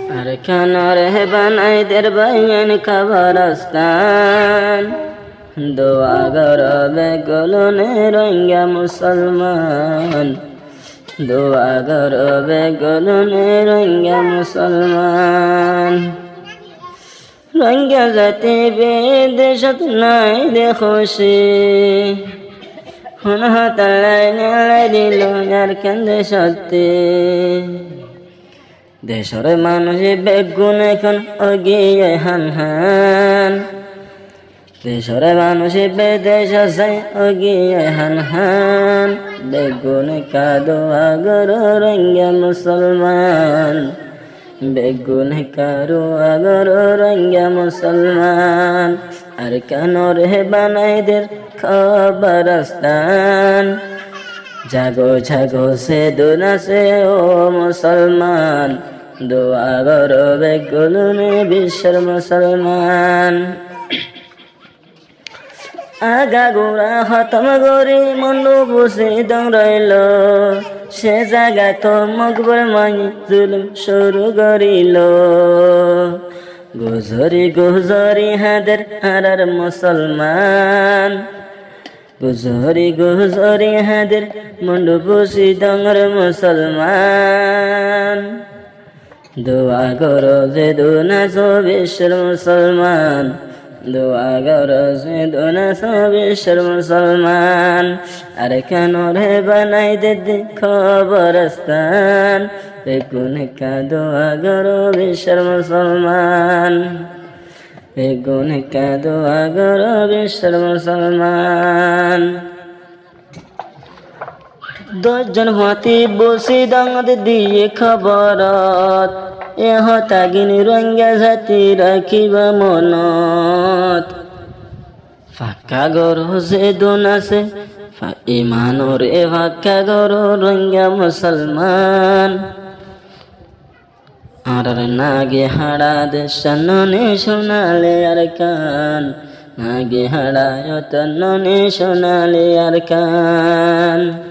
আর খানারে বানাই দের বাইন কবরস্তান দোয়া গরবে গলনে রঙ্গা মুসলমান দোয়া গরবে গলনে রঙ্গা মুসলমান রঙ্গা জাতি বেদেশত নাই দেখোসি হনহতালাই নেলাই দিল আর কেন্দে সত্যি দেশর মানুষ বেগুন এখন অগিয়ে হান হান দেশর মানুষ বেদেশ আছে অগিয়ে হান হান বেগুন কাদো আগর রঙ্গা মুসলমান বেগুন কারো আগর রঙ্গা মুসলমান আর কেন রে বানাইদের খবরস্তান জাগো জাগো সে দুনাসে ও মুসলমান দোয়া গরো বেগুনে বিশ্বের মুসলমান আগা গোড়া খতম গরি মন্ডু বসে দং রইল সে জায়গা তো মকবর মাই জুলুম শুরু করিল গুজরি গুজরি হাদের হারার মুসলমান গুজরি গুজরি হাদের মন্ডু বসি দংর মুসলমান দোয়া করো যে দুনাস বিশ্বের মুসলমান দোয়া করো যে দুনাস বিশ্বের মুসলমান আর কেন রে বানাই দে খবরস্তান বেগুন কা দোয়া করো বিশ্বের মুসলমান বেগুন কা দোয়া করো বিশ্বের মুসলমান দশজন হাতি বসি দাঙাত দিয়ে খবরত এহ তাগিনী রঙ্গা জাতি রাখিবা মনত ফাঁকা গর যে দুনাসে ইমানর এ ফাঁকা গর রঙ্গা মুসলমান আর নাগে হাড়া দেশাননে শোনালে আর কান নাগে হাড়া তন্ননে শোনালে আর কান